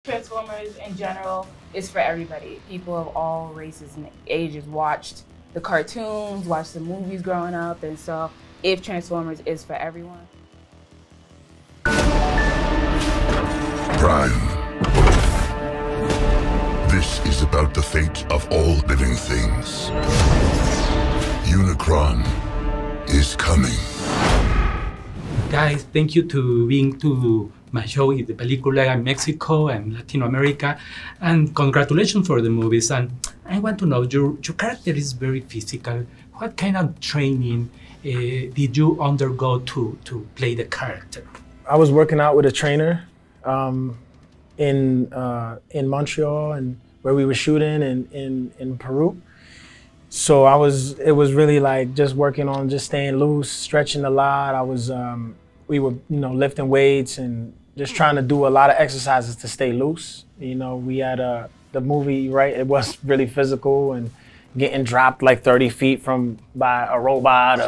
Transformers in general is for everybody. People of all races and ages watched the cartoons, watched the movies growing up, and so if Transformers is for everyone. Prime. This is about the fate of all living things. Unicron is coming. Guys, thank you to being to my show in the película in Mexico and Latin America, and congratulations for the movies. And I want to know, your character is very physical. What kind of training did you undergo to play the character? I was working out with a trainer in Montreal, and where we were shooting in Peru. So it was really like just working on just staying loose, stretching a lot. We were, lifting weights and just trying to do a lot of exercises to stay loose. We had the movie, right? It was really physical and getting dropped like 30 feet by a robot.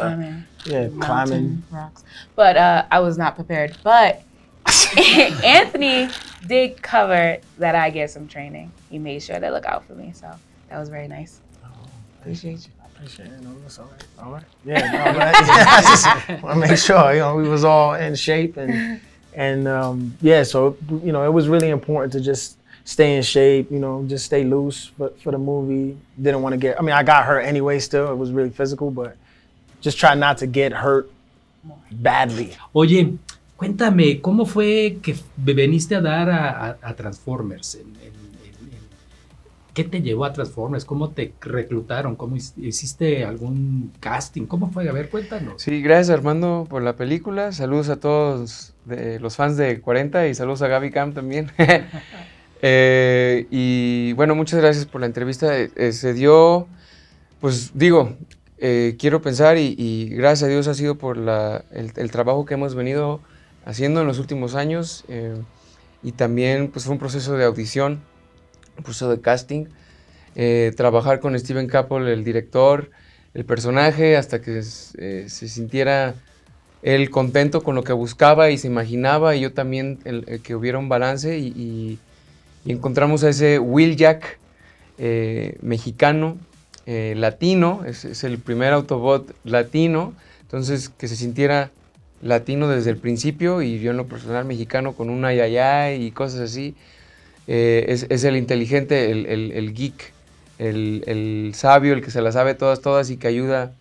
Climbing rocks. But I was not prepared. But Anthony did cover that I get some training. He made sure to look out for me, so that was very nice. Appreciate you. I appreciate it. No, that's all right. All right. Yeah, no, I just want to make sure, we was all in shape and yeah, so, it was really important to just stay in shape, just stay loose for the movie. Didn't want to get, I got hurt anyway still. It was really physical, but just try not to get hurt badly. Oye, cuéntame, ¿cómo fue que veniste a dar a Transformers? ¿Qué te llevó a Transformers? ¿Cómo te reclutaron? ¿Cómo hiciste algún casting? ¿Cómo fue? A ver, cuéntanos. Sí, gracias Armando por la película. Saludos a todos los fans de 40 y saludos a Gaby Cam también. Y bueno, muchas gracias por la entrevista. Se dio, pues digo, quiero pensar y gracias a Dios ha sido por el trabajo que hemos venido haciendo en los últimos años y también pues fue un proceso de audición, un proceso de casting, trabajar con Steven Caple, el director, el personaje, hasta que se sintiera él contento con lo que buscaba y se imaginaba, y yo también que hubiera un balance y encontramos a ese Wheeljack mexicano, latino, es el primer Autobot latino, entonces que se sintiera latino desde el principio, y yo en lo personal mexicano con un ayayay y cosas así. Es el inteligente, el geek, el sabio, el que se la sabe todas y que ayuda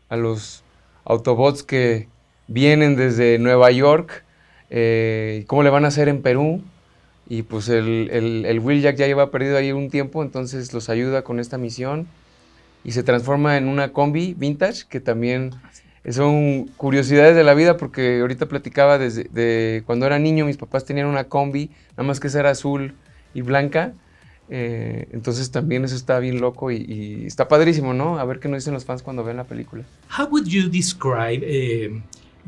a los Autobots que vienen desde Nueva York, cómo le van a hacer en Perú, y pues el Wheeljack ya lleva perdido ahí un tiempo, entonces los ayuda con esta misión y se transforma en una combi vintage, que también son curiosidades de la vida, porque ahorita platicaba desde cuando era niño, mis papás tenían una combi, nada más que esa era azul y blanca, entonces también eso está bien loco y está padrísimo, ¿no? A ver qué nos dicen los fans cuando ven la película. How would you describe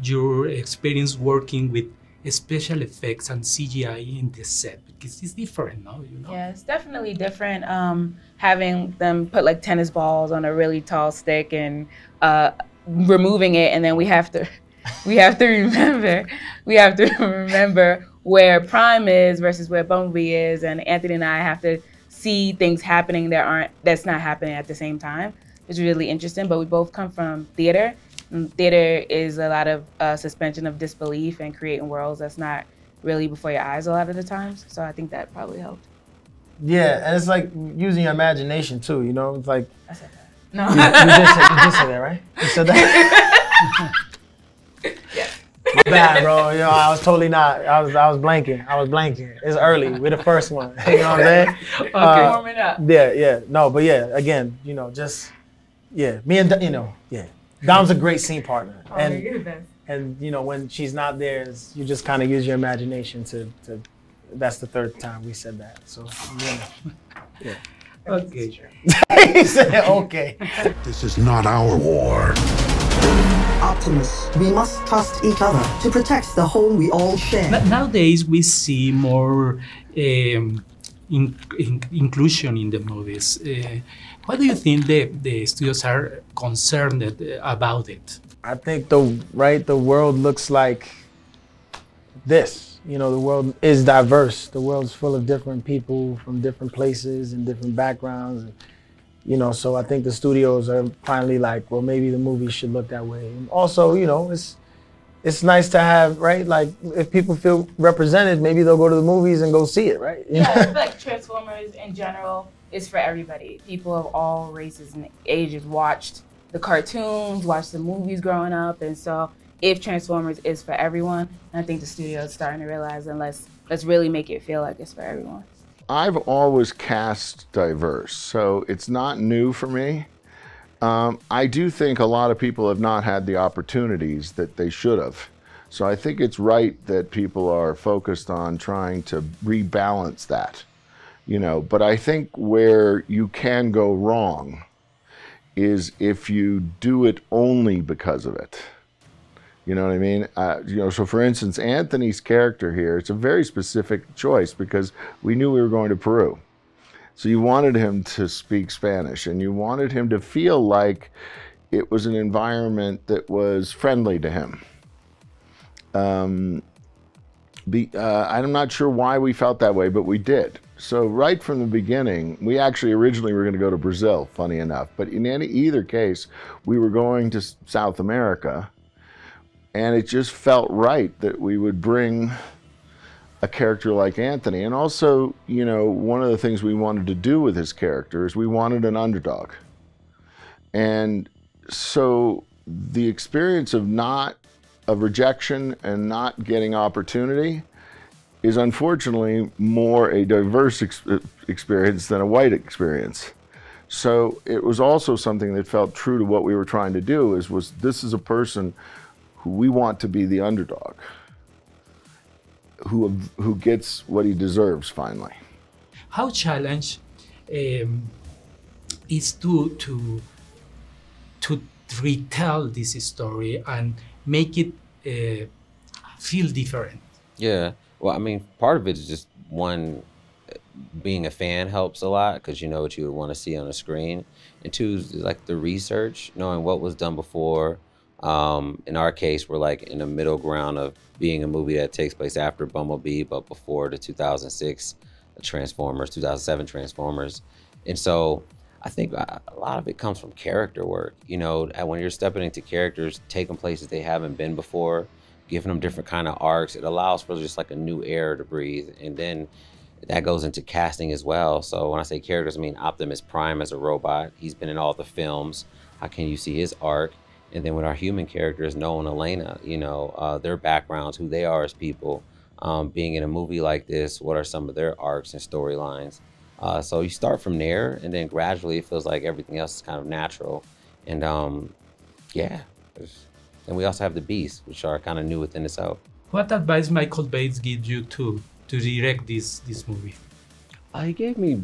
your experience working with special effects and CGI in the set? Because it's different, no? Yeah, it's definitely different. Having them put like tennis balls on a really tall stick and removing it, and then we have to remember where Prime is versus where Bumblebee is, and Anthony and I have to see things happening that's not happening at the same time. It's really interesting, but we both come from theater, and theater is a lot of suspension of disbelief and creating worlds that's not really before your eyes a lot of the times, so I think that probably helped. Yeah, and it's like using your imagination too, It's like... I said that. No. You just said that, right? You said that? Yeah. My bad, bro. I was totally not. I was blanking. It's early. We're the first one. You know what I'm saying? Okay. Warming up. Yeah. No, but yeah, again, just, yeah. Me and, yeah. Dom's a great scene partner. And when she's not there, you just kind of use your imagination to that's the third time we said that. So, yeah. Okay. He said, okay. This is not our war. Optimus, we must trust each other to protect the home we all share. Nowadays, we see more inclusion in the movies. What do you think the studios are concerned about it? I think the world looks like this. you know, the world is diverse. The world's full of different people from different places and different backgrounds. And, you know, so I think the studios are finally like, well, maybe the movie should look that way. And also, you know, it's nice to have, right? Like, if people feel represented, maybe they'll go to the movies and go see it, right? Yeah, I feel like Transformers in general is for everybody. People of all races and ages watched the cartoons, watched the movies growing up, and so if Transformers is for everyone, I think the studio is starting to realize, and let's really make it feel like it's for everyone. I've always cast diverse, so it's not new for me. I do think a lot of people have not had the opportunities that they should have. So I think it's right that people are focused on trying to rebalance that, you know. But I think where you can go wrong is if you do it only because of it. You know what I mean? You know, so for instance, Anthony's character here, it's a very specific choice because we knew we were going to Peru. So you wanted him to speak Spanish and you wanted him to feel like it was an environment that was friendly to him. I'm not sure why we felt that way, but we did. So right from the beginning, we actually originally were going to go to Brazil, funny enough. But in either case, we were going to South America. And it just felt right that we would bring a character like Anthony. And also, you know, one of the things we wanted to do with his character is we wanted an underdog. And so the experience of rejection and not getting opportunity is unfortunately more a diverse experience than a white experience. So it was also something that felt true to what we were trying to do, this is a person who we want to be the underdog, who gets what he deserves finally. How challenge is to retell this story and make it feel different? Yeah, well, I mean, part of it is just one, being a fan helps a lot because you know what you would want to see on the screen, and two is like the research, knowing what was done before. In our case, we're like in the middle ground of being a movie that takes place after Bumblebee, but before the 2006 Transformers, 2007 Transformers. And so I think a lot of it comes from character work. You know, when you're stepping into characters, taking places they haven't been before, giving them different kind of arcs, it allows for just like a new air to breathe. And then that goes into casting as well. So when I say characters, I mean Optimus Prime as a robot. He's been in all the films. How can you see his arc? And then with our human characters, Noah and Elena, you know, their backgrounds, who they are as people, being in a movie like this, what are some of their arcs and storylines? So you start from there, and then gradually it feels like everything else is kind of natural. And yeah, and we also have the Beasts, which are kind of new within itself. What advice Michael Bates gives you to direct this movie? He gave me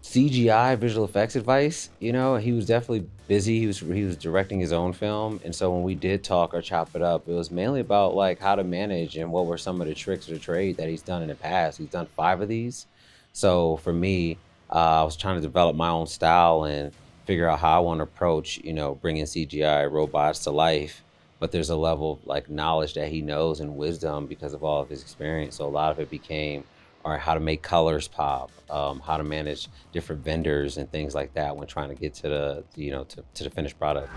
CGI visual effects advice. You know, he was definitely busy. He was directing his own film, and so when we did talk or chop it up, it was mainly about like how to manage and what were some of the tricks of the trade that he's done in the past. He's done 5 of these. So for me, I was trying to develop my own style and figure out how I want to approach, you know, bringing CGI robots to life. But there's a level of like knowledge that he knows and wisdom because of all of his experience. So a lot of it became, all right, how to make colors pop, how to manage different vendors and things like that when trying to get to the, you know, to the finished product.